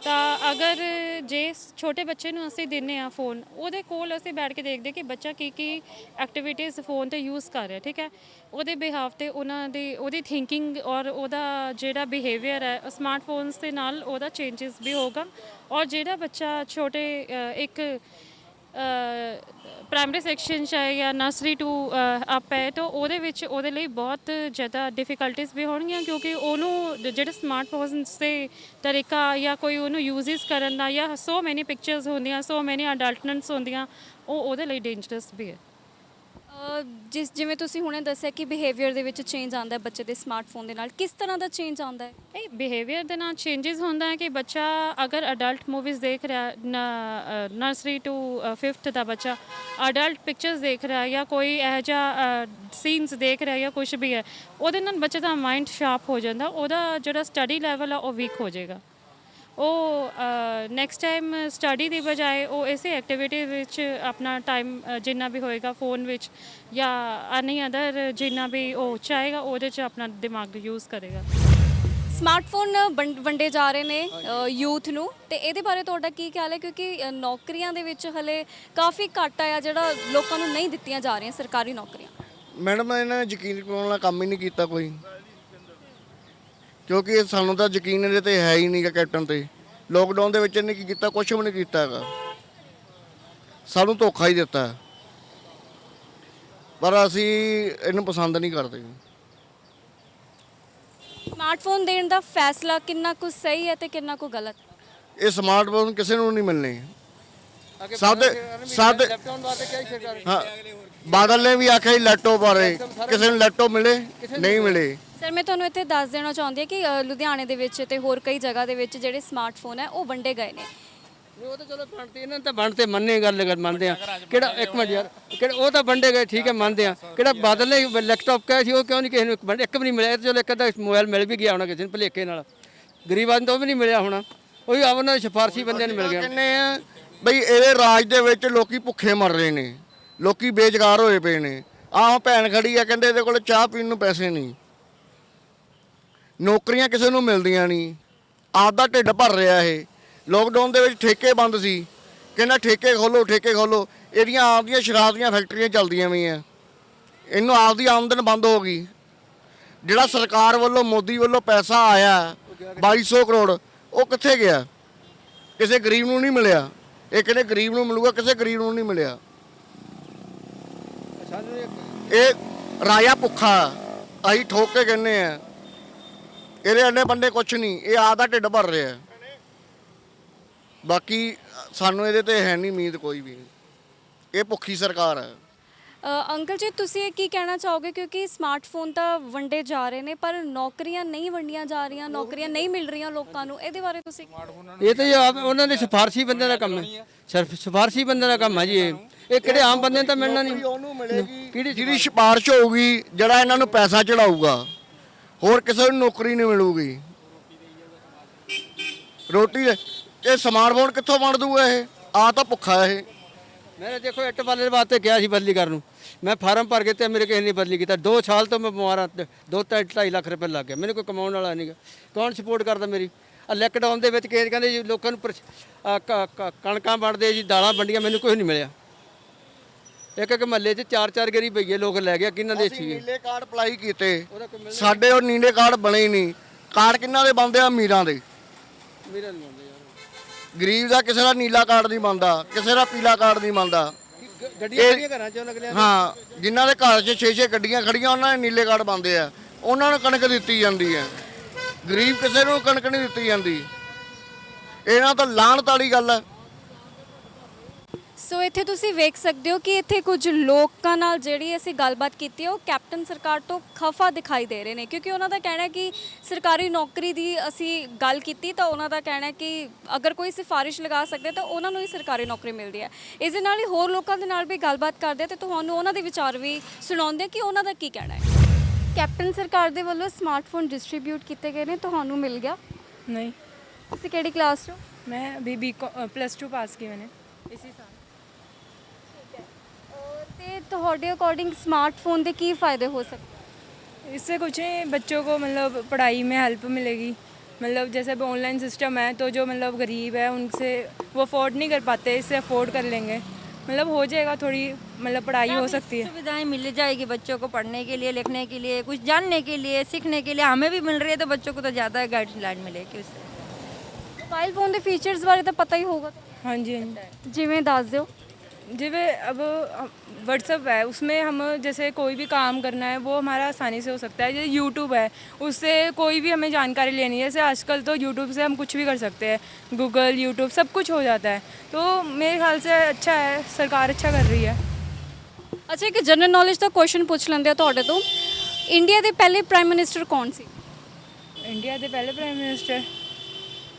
ਤਾਂ ਅਗਰ ਜੇ ਛੋਟੇ ਬੱਚੇ ਨੂੰ ਅਸੀਂ ਦਿੰਦੇ ਹਾਂ ਫੋਨ, ਉਹਦੇ ਕੋਲ ਅਸੀਂ ਬੈਠ ਕੇ ਦੇਖਦੇ ਕਿ ਬੱਚਾ ਕੀ ਐਕਟੀਵਿਟੀਜ਼ ਫੋਨ 'ਤੇ ਯੂਜ਼ ਕਰ ਰਿਹਾ। ਠੀਕ ਹੈ, ਉਹਦੇ ਬਿਹਾਫ 'ਤੇ ਉਹਦੀ ਥਿੰਕਿੰਗ ਔਰ ਉਹਦਾ ਜਿਹੜਾ ਬਿਹੇਵੀਅਰ ਹੈ ਸਮਾਰਟਫੋਨਸ ਦੇ ਨਾਲ ਉਹਦਾ ਚੇਂਜਸ ਵੀ ਹੋਗਾ। ਔਰ ਜਿਹੜਾ ਬੱਚਾ ਛੋਟੇ ਇੱਕ ਪ੍ਰਾਇਮਰੀ ਸੈਕਸ਼ਨ 'ਚ ਹੈ ਜਾਂ ਨਰਸਰੀ ਟੂ ਅਪ ਹੈ ਤਾਂ ਉਹਦੇ ਵਿੱਚ ਉਹਦੇ ਲਈ ਬਹੁਤ ਜ਼ਿਆਦਾ ਡਿਫਿਕਲਟੀਜ਼ ਵੀ ਹੋਣਗੀਆਂ ਕਿਉਂਕਿ ਉਹਨੂੰ ਜਿਹੜੇ ਸਮਾਰਟਫੋਨਸ ਦੇ ਤਰੀਕਾ ਜਾਂ ਕੋਈ ਉਹਨੂੰ ਯੂਜ਼ਸ ਕਰਨ ਦਾ ਜਾਂ ਸੋ ਮੈਨੀ ਪਿਕਚਰਸ ਹੁੰਦੀਆਂ, ਸੋ ਮੈਨੀ ਅਡਲਟਨੈਂਟਸ ਹੁੰਦੀਆਂ, ਉਹ ਉਹਦੇ ਲਈ ਡੇਂਜਰਸ ਵੀ ਹੈ। ਜਿਵੇਂ ਤੁਸੀਂ ਹੁਣੇ ਦੱਸਿਆ ਕਿ ਬਿਹੇਵੀਅਰ ਦੇ ਵਿੱਚ ਚੇਂਜ ਆਉਂਦਾ ਹੈ ਬੱਚੇ ਦੇ ਸਮਾਰਟਫੋਨ ਦੇ ਨਾਲ, ਕਿਸ ਤਰ੍ਹਾਂ ਦਾ ਚੇਂਜ ਆਉਂਦਾ ਹੈ? ਇਹ ਬਿਹੇਵੀਅਰ ਦੇ ਨਾਲ ਚੇਂਜਸ ਹੁੰਦਾ ਹੈ ਕਿ ਬੱਚਾ ਅਗਰ ਅਡਲਟ ਮੂਵੀਜ਼ ਦੇਖ ਰਿਹਾ, ਨਰਸਰੀ ਟੂ 5th ਦਾ ਬੱਚਾ ਅਡਲਟ ਪਿਕਚਰਸ ਦੇਖ ਰਿਹਾ ਜਾਂ ਕੋਈ ਇਹੋ ਜਿਹਾ ਸੀਨਸ ਦੇਖ ਰਿਹਾ ਜਾਂ ਕੁਛ ਵੀ ਹੈ, ਉਹਦੇ ਨਾਲ ਬੱਚੇ ਦਾ ਮਾਈਂਡ ਸ਼ਾਰਪ ਹੋ ਜਾਂਦਾ, ਉਹਦਾ ਜਿਹੜਾ ਸਟੱਡੀ ਲੈਵਲ ਆ ਉਹ ਵੀਕ ਹੋ ਜਾਏਗਾ। ਉਹ ਨੈਕਸਟ ਟਾਈਮ ਸਟੱਡੀ ਦੀ ਬਜਾਏ ਉਹ ਇਸੇ ਐਕਟੀਵਿਟੀ ਵਿੱਚ ਆਪਣਾ ਟਾਈਮ ਜਿੰਨਾ ਵੀ ਹੋਏਗਾ ਫੋਨ ਵਿੱਚ ਜਾਂ ਐਨੀ ਅਦਰ ਜਿੰਨਾ ਵੀ ਉਹ ਚਾਹੇਗਾ ਉਹਦੇ 'ਚ ਆਪਣਾ ਦਿਮਾਗ ਯੂਜ਼ ਕਰੇਗਾ। ਸਮਾਰਟਫੋਨ ਵੰਡੇ ਜਾ ਰਹੇ ਨੇ ਯੂਥ ਨੂੰ, ਤੇ ਇਹਦੇ ਬਾਰੇ ਤੁਹਾਡਾ ਕੀ ਖਿਆਲ ਹੈ? ਕਿਉਂਕਿ ਨੌਕਰੀਆਂ ਦੇ ਵਿੱਚ ਹਲੇ ਕਾਫੀ ਘੱਟ ਆ ਜਿਹੜਾ ਲੋਕਾਂ ਨੂੰ ਨਹੀਂ ਦਿੱਤੀਆਂ ਜਾ ਰਹੀਆਂ ਸਰਕਾਰੀ ਨੌਕਰੀਆਂ। ਮੈਡਮ ਇਹਨਾਂ ਨੇ ਯਕੀਨ ਕਰਵਾਉਣ ਵਾਲਾ ਕੰਮ ਹੀ ਨਹੀਂ ਕੀਤਾ ਕੋਈ, ਕਿਉਂਕਿ ਸਾਨੂੰ ਤਾਂ ਯਕੀਨ ਇਹਦੇ ਤੇ ਹੈ ਹੀ ਨਹੀਂਗਾ ਕੈਪਟਨ ਤੇ। ਲੋਕਡਾਊਨ ਦੇ ਵਿੱਚ ਇਹਨੇ ਕੀ ਕੀਤਾ? ਕੁਛ ਵੀ ਨਹੀਂ ਕੀਤਾ ਹੈਗਾ, ਸਾਨੂੰ ਧੋਖਾ ਹੀ ਦਿੱਤਾ, ਪਰ ਅਸੀਂ ਇਹਨੂੰ ਪਸੰਦ ਨਹੀਂ ਕਰਦੇ। ਸਮਾਰਟਫੋਨ ਦੇਣ ਦਾ ਫੈਸਲਾ ਕਿੰਨਾ ਕੁ ਸਹੀ ਹੈ ਤੇ ਕਿੰਨਾ ਕੁ ਗਲਤ? ਇਹ ਸਮਾਰਟਫੋਨ ਕਿਸੇ ਨੂੰ ਨਹੀਂ ਮਿਲਣੇ। ਸਾਦੇ ਹਾਂ, ਬਾਦਲ ਨੇ ਵੀ ਆਖਿਆ ਸੀ ਲੈਪਟਾਪ ਬਾਰੇ, ਕਿਸੇ ਨੂੰ ਲੈਪਟਾਪ ਮਿਲੇ ਨਹੀਂ ਮਿਲੇ। ਸਰ ਮੈਂ ਤੁਹਾਨੂੰ ਇੱਥੇ ਦੱਸ ਦੇਣਾ ਚਾਹੁੰਦੀ ਹਾਂ ਕਿ ਲੁਧਿਆਣੇ ਦੇ ਵਿੱਚ ਤੇ ਹੋਰ ਕਈ ਜਗ੍ਹਾ ਦੇ ਵਿੱਚ ਜਿਹੜੇ ਸਮਾਰਟਫੋਨ ਹੈ ਉਹ ਵੰਡੇ ਗਏ ਨੇ। ਉਹ ਤਾਂ ਚਲੋ ਬਣਦੇ ਇਹਨਾਂ ਤਾਂ ਬਣਤੇ ਮੰਨੇ ਗੱਲ ਮੰਨਦੇ ਆ। ਕਿਹੜਾ ਇੱਕ ਮਿੰਟ ਯਾਰ, ਕਿਹੜਾ ਉਹ ਤਾਂ ਵੰਡੇ ਗਏ ਠੀਕ ਹੈ ਮੰਨਦੇ ਆ। ਕਿਹੜਾ ਬਾਦਲ ਨੇ ਲੈਪਟਾਪ ਕਿਹਾ ਸੀ ਉਹ ਕਿਉਂ ਨਹੀਂ ਕਿਸੇ ਨੂੰ ਇੱਕ ਵੀ ਨਹੀਂ ਮਿਲਿਆ? ਚਲੋ ਇੱਕ ਅੱਧਾ ਮੋਬਾਈਲ ਮਿਲ ਵੀ ਗਿਆ ਹੋਣਾ ਕਿਸੇ ਨੂੰ ਭੁਲੇਖੇ ਨਾਲ, ਗਰੀਬ ਆਦਮੀ ਤੋਂ ਵੀ ਨਹੀਂ ਮਿਲਿਆ ਹੋਣਾ, ਉਹ ਵੀ ਉਹਨਾਂ ਦੇ ਸਿਫਾਰਸ਼ੀ ਬੰਦਿਆਂ ਨੂੰ ਮਿਲ ਗਿਆ। ਕਹਿੰਦੇ ਆ ਬਈ ਇਹਦੇ ਰਾਜ ਦੇ ਵਿੱਚ ਲੋਕੀ ਭੁੱਖੇ ਮਰ ਰਹੇ ਨੇ, ਲੋਕੀ ਬੇਜ਼ਗਾਰ ਹੋਏ ਪਏ ਨੇ। ਆਹ ਭੈਣ ਖੜੀ ਆ, ਕਹਿੰਦੇ ਇਹਦੇ ਕੋਲ ਚਾਹ ਪੀਣ ਨੂੰ ਪੈਸੇ ਨਹੀਂ, ਨੌਕਰੀਆਂ ਕਿਸੇ ਨੂੰ ਮਿਲਦੀਆਂ ਨਹੀਂ, ਆਪਦਾ ਢਿੱਡ ਭਰ ਰਿਹਾ ਇਹ। ਲੋਕਡਾਊਨ ਦੇ ਵਿੱਚ ਠੇਕੇ ਬੰਦ ਸੀ, ਕਹਿੰਦਾ ਠੇਕੇ ਖੋਲੋ ਠੇਕੇ ਖੋਲੋ। ਇਹਦੀਆਂ ਆਪਦੀਆਂ ਸ਼ਰਾਬ ਦੀਆਂ ਫੈਕਟਰੀਆਂ ਚੱਲਦੀਆਂ ਪਈਆਂ, ਇਹਨੂੰ ਆਪਦੀ ਆਮਦਨ ਬੰਦ ਹੋ ਗਈ। ਜਿਹੜਾ ਸਰਕਾਰ ਵੱਲੋਂ ਮੋਦੀ ਵੱਲੋਂ ਪੈਸਾ ਆਇਆ 2200 ਕਰੋੜ, ਉਹ ਕਿੱਥੇ ਗਿਆ? ਕਿਸੇ ਗਰੀਬ ਨੂੰ ਨਹੀਂ ਮਿਲਿਆ। ਇਹ ਕਹਿੰਦੇ ਗਰੀਬ ਨੂੰ ਮਿਲੂਗਾ, ਕਿਸੇ ਗਰੀਬ ਨੂੰ ਨਹੀਂ ਮਿਲਿਆ। ਇਹ ਰਾਜਾ ਭੁੱਖਾ, ਅਸੀਂ ਠੋਕ ਕੇ ਕਹਿੰਦੇ ਆ, ਇਹਦੇ ਅੰਨੇ ਬੰਦੇ ਕੁਛ ਨਹੀਂ, ਇਹ ਆਪਦਾ ਢਿੱਡ ਭਰ ਰਿਹਾ। ਬਾਕੀ ਸਾਨੂੰ ਇਹਦੇ ਤੇ ਹੈ ਨਹੀਂ ਉਮੀਦ ਕੋਈ ਵੀ, ਇਹ ਭੁੱਖੀ ਸਰਕਾਰ ਹੈ। ਅੰਕਲ ਜੀ ਤੁਸੀਂ ਇਹ ਕੀ ਕਹਿਣਾ ਚਾਹੋਗੇ? ਕਿਉਂਕਿ ਸਮਾਰਟਫੋਨ ਤਾਂ ਵੰਡੇ ਜਾ ਰਹੇ ਨੇ ਪਰ ਨੌਕਰੀਆਂ ਨਹੀਂ ਵੰਡੀਆਂ ਜਾ ਰਹੀਆਂ, ਨੌਕਰੀਆਂ ਨਹੀਂ ਮਿਲ ਰਹੀਆਂ ਲੋਕਾਂ ਨੂੰ, ਇਹਦੇ ਬਾਰੇ ਤੁਸੀਂ? ਇਹ ਤਾਂ ਜੀ ਉਹਨਾਂ ਦੇ ਸਿਫਾਰਸ਼ੀ ਬੰਦੇ ਦਾ ਕੰਮ ਹੈ, ਸਿਰਫ ਸਿਫਾਰਸ਼ੀ ਬੰਦੇ ਦਾ ਕੰਮ ਹੈ ਜੀ। ਇਹ ਕਿਹੜੇ ਆਮ ਬੰਦੇ ਨੂੰ ਤਾਂ ਮਿਲਣਾ ਨਹੀਂ। ਉਹਨੂੰ ਮਿਲੇਗੀ ਜਿਹਦੀ ਸਿਫਾਰਿਸ਼ ਹੋਊਗੀ, ਜਿਹੜਾ ਇਹਨਾਂ ਨੂੰ ਪੈਸਾ ਚੜਾਊਗਾ, ਹੋਰ ਕਿਸੇ ਨੂੰ ਨੌਕਰੀ ਨਹੀਂ ਮਿਲੂਗੀ। ਰੋਟੀ ਇਹ ਸਮਾਰਟਫੋਨ ਕਿੱਥੋਂ ਵੰਡ ਦੂਗਾ? ਇਹ ਆ ਤਾਂ ਭੁੱਖਾ ਇਹ। ਮੈਂ ਦੇਖੋ ਇੱਟ ਵਾਲੇ ਦੇ ਵਾਸਤੇ ਕਿਹਾ ਸੀ ਬਦਲੀ ਕਰਨ ਨੂੰ, ਮੈਂ ਫਾਰਮ ਭਰ ਕੇ ਤੇ ਮੇਰੇ ਕਿਸੇ ਨੇ ਬਦਲੀ ਕੀਤਾ। 2 ਸਾਲ ਤੋਂ ਮੈਂ ਬਿਮਾਰ ਹਾਂ, 2-2.5 ਲੱਖ ਰੁਪਏ ਲੱਗ ਗਿਆ, ਮੈਨੂੰ ਕੋਈ ਕਮਾਉਣ ਵਾਲਾ ਨਹੀਂਗਾ। ਕੌਣ ਸਪੋਰਟ ਕਰਦਾ ਮੇਰੀ? ਲੈਕਡਾਊਨ ਦੇ ਵਿੱਚ ਕਹਿੰਦੇ ਜੀ ਲੋਕਾਂ ਨੂੰ ਕਣਕਾਂ ਵੰਡਦੇ ਜੀ, ਦਾਲਾਂ ਵੰਡੀਆਂ, ਮੈਨੂੰ ਕੁਝ ਨਹੀਂ ਮਿਲਿਆ। ਇੱਕ ਮਹੱਲੇ 'ਚ 4-4 ਗਰੀਬ ਭਈਏ ਲੋਕ ਲੈ ਗਿਆ, ਕਿਹਨਾਂ ਦੇ ਸੀਗੇ? ਨੀਲੇ ਕਾਰਡ ਅਪਲਾਈ ਕੀਤੇ, ਸਾਡੇ ਉਹ ਨੀਲੇ ਕਾਰਡ ਬਣੇ ਹੀ ਨਹੀਂ। ਕਾਰਡ ਕਿਹਨਾਂ ਦੇ ਬਣਦੇ ਆ? ਅਮੀਰਾਂ ਦੇ। ਮੇਰੇ ਨਹੀਂ ਆਉਂਦੇ ਯਾਰ, ਗਰੀਬ ਦਾ ਕਿਸੇ ਦਾ ਨੀਲਾ ਕਾਰਡ ਨਹੀਂ ਬਣਦਾ, ਕਿਸੇ ਦਾ ਪੀਲਾ ਕਾਰਡ ਨਹੀਂ ਬਣਦਾ। ਗੱਡੀਆਂ ਖੜੀਆਂ ਘਰਾਂ 'ਚ ਅਗਲਿਆਂ ਦੇ। ਹਾਂ, ਜਿਨ੍ਹਾਂ ਦੇ ਘਰ 'ਚ 6-6 ਗੱਡੀਆਂ ਖੜੀਆਂ ਉਹਨਾਂ ਦੇ ਨੀਲੇ ਕਾਰਡ ਬਣਦੇ ਆ, ਉਹਨਾਂ ਨੂੰ ਕਣਕ ਦਿੱਤੀ ਜਾਂਦੀ ਹੈ। ਗਰੀਬ ਕਿਸੇ ਨੂੰ ਕਣਕ ਨਹੀਂ ਦਿੱਤੀ ਜਾਂਦੀ। ਇਹਨਾਂ ਤਾਂ ਲਾਹਨਤ ਵਾਲੀ ਗੱਲ ਹੈ। ਸੋ ਇੱਥੇ ਤੁਸੀਂ ਵੇਖ ਸਕਦੇ ਹੋ ਕਿ ਇੱਥੇ ਕੁਝ ਲੋਕਾਂ ਨਾਲ ਜਿਹੜੀ ਅਸੀਂ ਗੱਲਬਾਤ ਕੀਤੀ ਹੈ ਉਹ ਕੈਪਟਨ ਸਰਕਾਰ ਤੋਂ ਖਫਾ ਦਿਖਾਈ ਦੇ ਰਹੇ ਨੇ, ਕਿਉਂਕਿ ਉਹਨਾਂ ਦਾ ਕਹਿਣਾ ਹੈ ਕਿ ਸਰਕਾਰੀ ਨੌਕਰੀ ਦੀ ਅਸੀਂ ਗੱਲ ਕੀਤੀ ਤਾਂ ਉਹਨਾਂ ਦਾ ਕਹਿਣਾ ਹੈ ਕਿ ਅਗਰ ਕੋਈ ਸਿਫਾਰਿਸ਼ ਲਗਾ ਸਕਦੇ ਤਾਂ ਉਹਨਾਂ ਨੂੰ ਹੀ ਸਰਕਾਰੀ ਨੌਕਰੀ ਮਿਲਦੀ ਹੈ। ਇਸ ਦੇ ਨਾਲ ਹੀ ਹੋਰ ਲੋਕਾਂ ਦੇ ਨਾਲ ਵੀ ਗੱਲਬਾਤ ਕਰਦੇ ਆ ਤੇ ਤੁਹਾਨੂੰ ਉਹਨਾਂ ਦੇ ਵਿਚਾਰ ਵੀ ਸੁਣਾਉਂਦੇ ਆ ਕਿ ਉਹਨਾਂ ਦਾ ਕੀ ਕਹਿਣਾ ਹੈ। ਕੈਪਟਨ ਸਰਕਾਰ ਦੇ ਵੱਲੋਂ ਸਮਾਰਟਫੋਨ ਡਿਸਟ੍ਰੀਬਿਊਟ ਕੀਤੇ ਗਏ ਨੇ, ਤੁਹਾਨੂੰ ਮਿਲ ਗਿਆ? नहीं, ਤੁਸੀਂ ਕਿਹੜੀ ਕਲਾਸ 'ਚੋਂ? मैं अभी +2 पास की मैंने इसी साल। ਤੇ ਤੁਹਾਡੇ ਅਕੋਰਡਿੰਗ ਸਮਾਰਟਫੋਨ ਦੇ ਕੀ ਫਾਇਦੇ ਹੋ ਸਕਦੇ? इससे कुछ नहीं, बच्चों को मतलब पढ़ाई में हेल्प मिलेगी। मतलब जैसे अब ऑनलाइन सिस्टम है तो जो मतलब गरीब है उनसे वो अफोर्ड नहीं कर पाते, इससे अफोर्ड कर लेंगे। मतलब हो जाएगा, थोड़ी मतलब पढ़ाई हो सकती है। सुविधाएं मिल जाएगी बच्चों को पढ़ने के लिए, लिखने के लिए, कुछ जानने के लिए, सीखने के लिए। हमें भी मिल रही है तो बच्चों को तो ज़्यादा गाइडलाइन मिलेगी उससे। ਮੋਬਾਈਲ ਫੋਨ ਦੇ ਫੀਚਰਸ ਬਾਰੇ ਤਾਂ ਪਤਾ ਹੀ ਹੋਊਗਾ, हाँ जी, हाँ जी। ਜਿਵੇਂ ਦੱਸ ਦਿਓ। जिवे अब व्हाट्सअप है, उसमें हम जैसे कोई भी काम करना है वो हमारा आसानी से हो सकता है। जैसे यूट्यूब है, उससे कोई भी हमें जानकारी लेनी है, जैसे आजकल तो यूट्यूब से हम कुछ भी कर सकते हैं, गूगल, यूट्यूब सब कुछ हो जाता है। तो मेरे ख्याल से अच्छा है, सरकार अच्छा कर रही है। ਅੱਛਾ, ਇੱਕ ਜਨਰਲ ਨੌਲੇਜ ਦਾ ਕੁਐਸਚਨ ਪੁੱਛ ਲੈਂਦੇ ਆ ਤੁਹਾਡੇ ਤੋਂ। ਇੰਡੀਆ ਦੇ ਪਹਿਲੇ ਪ੍ਰਾਈਮ ਮਿਨਿਸਟਰ ਕੌਣ ਸੀ? इंडिया के पहले प्राइम मिनिस्टर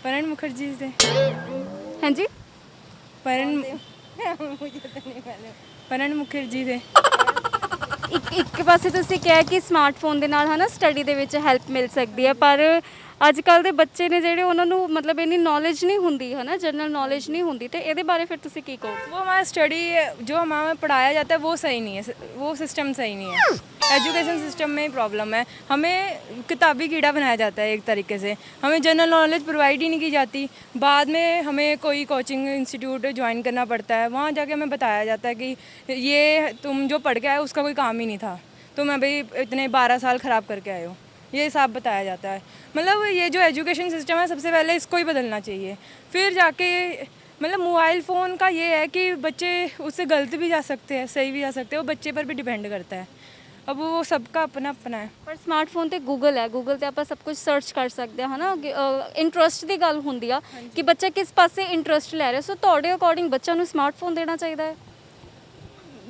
प्रणब मुखर्जी थे। ਹਾਂਜੀ, प्रणब मुखर्जी थे। ਇੱਕ ਪਾਸੇ ਤੁਸੀਂ ਕਿਹਾ ਕਿ ਸਮਾਰਟਫੋਨ ਦੇ ਨਾਲ ਹਨਾ ਸਟੱਡੀ ਦੇ ਵਿੱਚ ਹੈਲਪ ਮਿਲ ਸਕਦੀ ਹੈ, ਪਰ ਅੱਜ ਕੱਲ ਦੇ ਬੱਚੇ ਨੇ ਜਿਹੜੇ ਉਹਨਾਂ ਨੂੰ ਮਤਲਬ ਇੰਨੀ ਨੌਲੇਜ ਨਹੀਂ ਹੁੰਦੀ ਹੈ ਨਾ, ਜਨਰਲ ਨੌਲੇਜ ਨਹੀਂ ਹੁੰਦੀ, ਤੇ ਇਹਦੇ ਬਾਰੇ ਫਿਰ ਤੁਸੀਂ ਕੀ ਕਹੋਗੇ? वो हमारा स्टडी जो हमारा पढ़ाया जाता है वो सही नहीं है, वो सिस्टम सही नहीं है। एजुकेशन सिस्टम में ही प्रॉब्लम है, हमें किताबी कीड़ा बनाया जाता है एक तरीके से, हमें जनरल नॉलेज प्रोवाइड ही नहीं की जाती। बाद में हमें कोई कोचिंग इंस्टीट्यूट ज्वाइन करना पड़ता है, वहाँ जाके हमें बताया जाता है कि ये तुम जो पढ़ के आए उसका कोई काम ही नहीं था, तुम अभी इतने 12 साल ख़राब करके आए हो, ये हिसाब बताया जाता है। मतलब ये जो एजुकेशन सिस्टम है सबसे पहले इसको ही बदलना चाहिए, फिर जाके मतलब मोबाइल फ़ोन का ये है कि बच्चे उससे गलत भी जा सकते हैं, सही भी जा सकते हैं, वो बच्चे पर भी डिपेंड करता है। अब वो सबका अपना अपना है। ਪਰ ਸਮਾਰਟਫੋਨ ਤੇ ਗੂਗਲ ਹੈ, ਗੂਗਲ ਤੇ ਆਪਾਂ ਸਭ ਕੁਝ ਸਰਚ ਕਰ ਸਕਦੇ ਹਾਂ ਹਨਾ। ਇੰਟਰਸਟ ਦੀ ਗੱਲ ਹੁੰਦੀ ਆ ਕਿ ਬੱਚਾ ਕਿਸ ਪਾਸੇ ਇੰਟਰਸਟ ਲੈ ਰਿਹਾ, ਸੋ ਤੁਹਾਡੇ ਅਕੋਰਡਿੰਗ ਬੱਚਿਆਂ ਨੂੰ ਸਮਾਰਟਫੋਨ ਦੇਣਾ ਚਾਹੀਦਾ ਹੈ?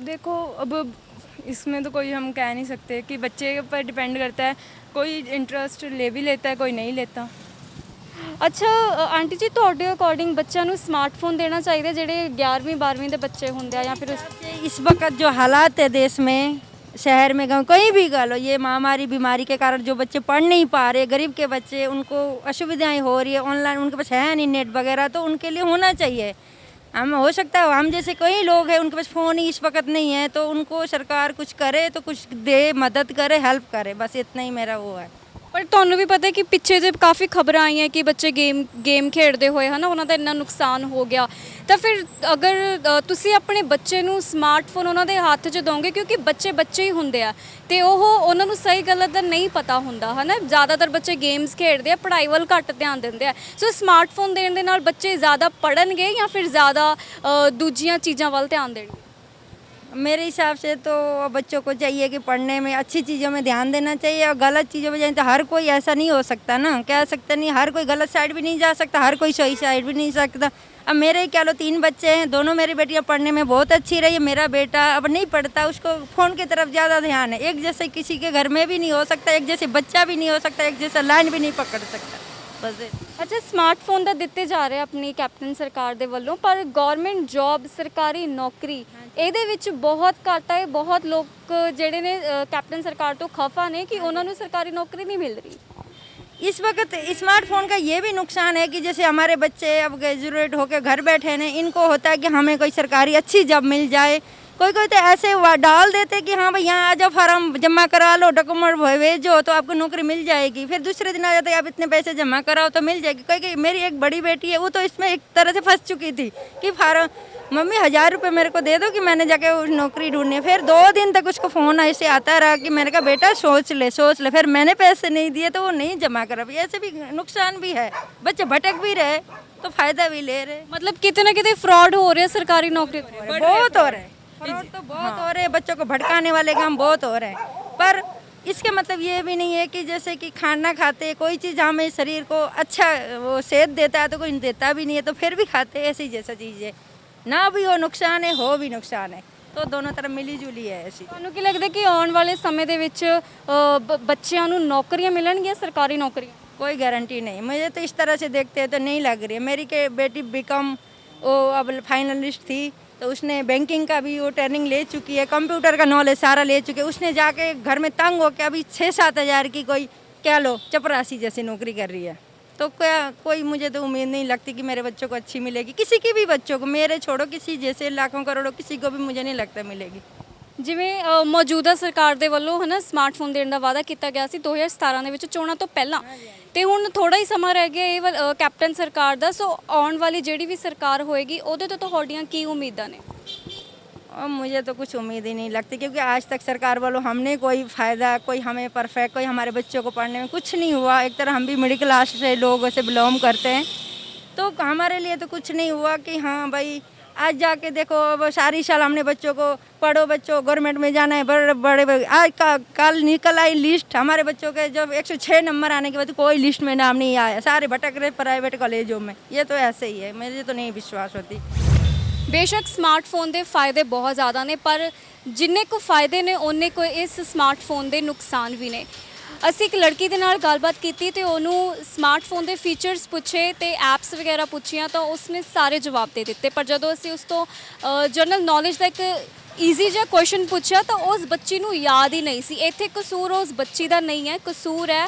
देखो अब इसमें तो कोई हम कह नहीं सकते कि बच्चे पर डिपेंड करता है, कोई इंटरेस्ट ले भी लेता है कोई नहीं लेता। ਅੱਛਾ ਆਂਟੀ ਜੀ, ਤੁਹਾਡੇ ਅਕੋਰਡਿੰਗ ਬੱਚਿਆਂ ਨੂੰ ਸਮਾਰਟਫੋਨ ਦੇਣਾ ਚਾਹੀਦਾ ਜਿਹੜੇ 11ਵੀਂ 12ਵੀਂ ਦੇ ਬੱਚੇ ਹੁੰਦੇ ਆ ਜਾਂ ਫਿਰ इस वक्त जो हालात है देश में, शहर में, गाँव, कहीं भी कह लो, ये महामारी बीमारी के कारण जो बच्चे पढ़ नहीं पा रहे, गरीब के बच्चे, उनको असुविधाएं हो रही है, ऑनलाइन उनके पास है नहीं नेट वगैरह, तो उनके लिए होना चाहिए। हम हो सकता है हम जैसे कई लोग हैं उनके पास फ़ोन ही इस वक्त नहीं है, तो उनको सरकार कुछ करे, तो कुछ दे, मदद करे, हेल्प करे, बस इतना ही मेरा वो है। ਪਰ ਤੁਹਾਨੂੰ ਵੀ ਪਤਾ ਹੈ ਕਿ ਪਿੱਛੇ ਜੇ ਕਾਫੀ ਖਬਰਾਂ ਆਈਆਂ ਕਿ ਬੱਚੇ ਗੇਮ ਖੇਡਦੇ ਹੋਏ ਹਨਾ ਉਹਨਾਂ ਦਾ ਇੰਨਾ ਨੁਕਸਾਨ ਹੋ ਗਿਆ, ਤਾਂ ਫਿਰ ਅਗਰ ਤੁਸੀਂ ਆਪਣੇ ਬੱਚੇ ਨੂੰ ਸਮਾਰਟਫੋਨ ਉਹਨਾਂ ਦੇ ਹੱਥ 'ਚ ਦੋਗੇ, ਕਿਉਂਕਿ ਬੱਚੇ ਬੱਚੇ ਹੀ ਹੁੰਦੇ ਆ ਤੇ ਉਹ ਉਹਨਾਂ ਨੂੰ ਸਹੀ ਗਲਤ ਦਾ ਨਹੀਂ ਪਤਾ ਹੁੰਦਾ ਹਨਾ, ਜ਼ਿਆਦਾਤਰ ਬੱਚੇ ਗੇਮਸ ਖੇਡਦੇ ਆ, ਪੜ੍ਹਾਈ ਵੱਲ ਘੱਟ ਧਿਆਨ ਦਿੰਦੇ ਆ, ਸੋ ਸਮਾਰਟਫੋਨ ਦੇਣ ਦੇ ਨਾਲ ਬੱਚੇ ਜ਼ਿਆਦਾ ਪੜ੍ਹਨਗੇ ਜਾਂ ਫਿਰ ਜ਼ਿਆਦਾ ਦੂਜੀਆਂ ਚੀਜ਼ਾਂ ਵੱਲ ਧਿਆਨ ਦੇਣਗੇ? मेरे हिसाब से तो बच्चों को चाहिए कि पढ़ने में अच्छी चीज़ों में ध्यान देना चाहिए, और गलत चीज़ों में जाए तो हर कोई ऐसा नहीं हो सकता ना, कह सकते नहीं, हर कोई गलत साइड भी नहीं जा सकता, हर कोई सही साइड भी नहीं सकता। अब मेरे ही कह लो 3 बच्चे हैं, दोनों मेरी बेटियां पढ़ने में बहुत अच्छी रही है, मेरा बेटा अब नहीं पढ़ता, उसको फ़ोन की तरफ ज़्यादा ध्यान है। एक जैसे किसी के घर में भी नहीं हो सकता, एक जैसे बच्चा भी नहीं हो सकता, एक जैसा लाइन भी नहीं पकड़ सकता, बस। ਅੱਛਾ ਸਮਾਰਟਫੋਨ ਤਾਂ ਦਿੱਤੇ ਜਾ ਰਹੇ ਆਪਣੀ ਕੈਪਟਨ ਸਰਕਾਰ ਦੇ ਵੱਲੋਂ, ਪਰ ਗਵਰਨਮੈਂਟ ਜੌਬ, ਸਰਕਾਰੀ ਨੌਕਰੀ, ਇਹਦੇ ਵਿੱਚ ਬਹੁਤ ਘਾਟਾ ਹੈ। ਬਹੁਤ ਲੋਕ ਜਿਹੜੇ ਨੇ ਕੈਪਟਨ ਸਰਕਾਰ ਤੋਂ ਖਫਾ ਨੇ ਕਿ ਉਹਨਾਂ ਨੂੰ ਸਰਕਾਰੀ ਨੌਕਰੀ ਨਹੀਂ ਮਿਲ ਰਹੀ। इस वक्त स्मार्टफोन का ये भी नुकसान है कि जैसे हमारे बच्चे अब ग्रेजुएट होकर घर बैठे हैं, इनको होता है कि हमें कोई सरकारी अच्छी जॉब मिल जाए, कोई कोई तो ऐसे डाल देते कि हाँ भाई यहाँ आ जाओ, फार्म जमा करा लो, डॉक्यूमेंट भेजो तो आपको नौकरी मिल जाएगी, फिर दूसरे दिन आ जाते हैं आप इतने पैसे जमा कराओ तो मिल जाएगी। कोई मेरी एक बड़ी बेटी है, वो तो इसमें एक तरह से फंस चुकी थी कि फार्म मम्मी 1000 रुपये मेरे को दे दो कि मैंने जाके उस नौकरी ढूंढनी है। फिर 2 दिन तक उसको फ़ोन ऐसे आता रहा कि मैंने कहा बेटा सोच ले सोच ले, फिर मैंने पैसे नहीं दिए तो वो नहीं जमा करा। ऐसे भी नुकसान भी है, बच्चे भटक भी रहे तो फ़ायदा भी ले रहे, ਮਤਲਬ ਕਿਤੇ ਨਾ ਕਿਤੇ ਫਰਾਡ ਹੋ ਰਿਹਾ ਸਰਕਾਰੀ ਨੌਕਰੀ ਦੇ। बहुत हो रहे हैं, फ्रॉड तो बहुत हो रहे हैं, बच्चों को भटकाने वाले काम बहुत हो रहे हैं। पर इसका मतलब ये भी नहीं है कि जैसे कि खाना खाते कोई चीज़ हमें शरीर को अच्छा वो सेहत देता है तो कोई देता भी नहीं है, तो फिर भी खाते हैं ऐसी जैसा चीज़ है, ना भी हो नुकसान है, हो भी नुकसान है, तो दोनों तरफ मिली जुली है ऐसी। ਤੁਹਾਨੂੰ ਕੀ ਲੱਗਦਾ ਕਿ ਆਉਣ ਵਾਲੇ ਸਮੇਂ ਦੇ ਵਿੱਚ ਬੱਚਿਆਂ ਨੂੰ ਨੌਕਰੀਆਂ ਮਿਲਣਗੀਆਂ, ਸਰਕਾਰੀ ਨੌਕਰੀਆਂ? कोई गारंटी नहीं, मुझे तो इस तरह से देखते हैं तो नहीं लग रही है। मेरी के बेटी बीकॉम वो अब फाइनलिस्ट थी, तो उसने बैंकिंग का भी वो ट्रेनिंग ले चुकी है, कंप्यूटर का नॉलेज सारा ले चुकी है, उसने जाके घर में तंग हो के अभी 6-7 हज़ार की कोई कह लो चपरासी जैसी नौकरी कर रही है। तो क्या कोई मुझे तो उम्मीद नहीं लगती कि मेरे बच्चों को अच्छी मिलेगी, किसी की भी बच्चों को, मेरे छोड़ो किसी जैसे लाखों करोड़ों किसी को भी मुझे नहीं लगता मिलेगी। ਜਿਵੇਂ ਮੌਜੂਦਾ ਸਰਕਾਰ ਦੇ ਵੱਲੋਂ ਹਨਾ ਸਮਾਰਟਫੋਨ ਦੇਣ ਦਾ ਵਾਅਦਾ ਕੀਤਾ ਗਿਆ ਸੀ 2017 ਦੇ ਵਿੱਚ ਚੋਣਾਂ ਤੋਂ ਪਹਿਲਾਂ, ਤੇ ਹੁਣ ਥੋੜਾ ਹੀ ਸਮਾਂ ਰਹਿ ਗਿਆ ਇਹ ਕੈਪਟਨ ਸਰਕਾਰ ਦਾ, ਸੋ ਆਉਣ ਵਾਲੀ ਜਿਹੜੀ ਵੀ ਸਰਕਾਰ ਹੋਏਗੀ ਉਹਦੇ ਤੋਂ ਤੁਹਾਡੀਆਂ ਕੀ ਉਮੀਦਾਂ ਨੇ? और मुझे तो कुछ उम्मीद ही नहीं लगती, क्योंकि आज तक सरकार वालों हमने कोई फ़ायदा, कोई हमें परफेक्ट, कोई हमारे बच्चों को पढ़ने में कुछ नहीं हुआ। एक तरह हम भी मिडिल क्लास से लोगों से बिलोंग करते हैं, तो हमारे लिए तो कुछ नहीं हुआ कि हाँ भाई आज जाके देखो अब सारी साल हमने बच्चों को पढ़ो, बच्चों गवर्नमेंट में जाना है, बड़े बड़े आज कल निकल आई लिस्ट हमारे बच्चों के, जब 106 नंबर आने के बाद कोई लिस्ट में नाम नहीं आया, सारे भटक रहे प्राइवेट कॉलेजों में। ये तो ऐसे ही है, मुझे तो नहीं विश्वास होती। ਬੇਸ਼ੱਕ ਸਮਾਰਟਫੋਨ ਦੇ ਫਾਇਦੇ ਬਹੁਤ ਜ਼ਿਆਦਾ ਨੇ, ਪਰ ਜਿੰਨੇ ਕੁ ਫਾਇਦੇ ਨੇ ਉਹਨੇ ਕੋ ਇਸ ਸਮਾਰਟਫੋਨ ਦੇ ਨੁਕਸਾਨ ਵੀ ਨੇ। ਅਸੀਂ ਇੱਕ ਲੜਕੀ ਦੇ ਨਾਲ ਗੱਲਬਾਤ ਕੀਤੀ ਤੇ ਉਹਨੂੰ ਸਮਾਰਟਫੋਨ ਦੇ ਫੀਚਰਸ ਪੁੱਛੇ ਤੇ ਐਪਸ ਵਗੈਰਾ ਪੁੱਛੀਆਂ ਤਾਂ ਉਸਨੇ ਸਾਰੇ ਜਵਾਬ ਦੇ ਦਿੱਤੇ, ਪਰ ਜਦੋਂ ਅਸੀਂ ਉਸ ਤੋਂ ਜਨਰਲ ਨੌਲੇਜ ਦਾ ਇੱਕ ਈਜ਼ੀ ਜਿਹਾ ਕੁਐਸਚਨ ਪੁੱਛਿਆ ਤਾਂ ਉਸ ਬੱਚੀ ਨੂੰ ਯਾਦ ਹੀ ਨਹੀਂ ਸੀ। ਇੱਥੇ ਕਸੂਰ ਉਸ ਬੱਚੀ ਦਾ ਨਹੀਂ ਹੈ, ਕਸੂਰ ਹੈ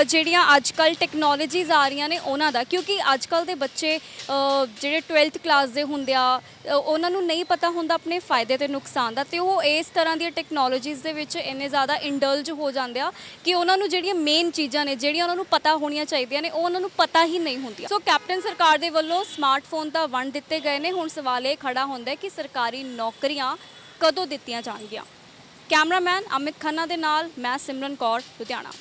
ਜਿਹੜੀਆਂ ਅੱਜ ਕੱਲ੍ਹ ਟੈਕਨੋਲੋਜੀਜ਼ ਆ ਰਹੀਆਂ ਨੇ ਉਹਨਾਂ ਦਾ, ਕਿਉਂਕਿ ਅੱਜ ਕੱਲ੍ਹ ਦੇ ਬੱਚੇ ਜਿਹੜੇ 12th ਕਲਾਸ ਦੇ ਹੁੰਦੇ ਆ ਉਹਨਾਂ ਨੂੰ ਨਹੀਂ ਪਤਾ ਹੁੰਦਾ ਆਪਣੇ ਫਾਇਦੇ ਤੇ ਨੁਕਸਾਨ ਦਾ, ਤੇ ਉਹ ਇਸ ਤਰ੍ਹਾਂ ਦੀਆਂ ਟੈਕਨੋਲੋਜੀਜ਼ ਦੇ ਵਿੱਚ ਇੰਨੇ ਜ਼ਿਆਦਾ ਇੰਡਲਜ ਹੋ ਜਾਂਦੇ ਆ ਕਿ ਉਹਨਾਂ ਨੂੰ ਜਿਹੜੀਆਂ ਮੇਨ ਚੀਜ਼ਾਂ ਨੇ ਜਿਹੜੀਆਂ ਉਹਨਾਂ ਨੂੰ ਪਤਾ ਹੋਣੀਆਂ ਚਾਹੀਦੀਆਂ ਨੇ ਉਹ ਉਹਨਾਂ ਨੂੰ ਪਤਾ ਹੀ ਨਹੀਂ ਹੁੰਦੀਆਂ। ਸੋ ਕੈਪਟਨ ਸਰਕਾਰ ਦੇ ਵੱਲੋਂ ਸਮਾਰਟਫੋਨ ਤਾਂ ਵੰਡ ਦਿੱਤੇ ਗਏ ਨੇ, ਹੁਣ ਸਵਾਲ ਇਹ ਖੜਾ ਹੁੰਦਾ ਹੈ ਕਿ ਸਰਕਾਰੀ ਨੌਕਰੀਆਂ ਕਦੋਂ ਦਿੱਤੀਆਂ ਜਾਣਗੀਆਂ। ਕੈਮਰਾਮੈਨ ਅਮਿਤ ਖੰਨਾ ਦੇ ਨਾਲ ਮੈਂ ਸਿਮਰਨ ਕੌਰ, ਲੁਧਿਆਣਾ।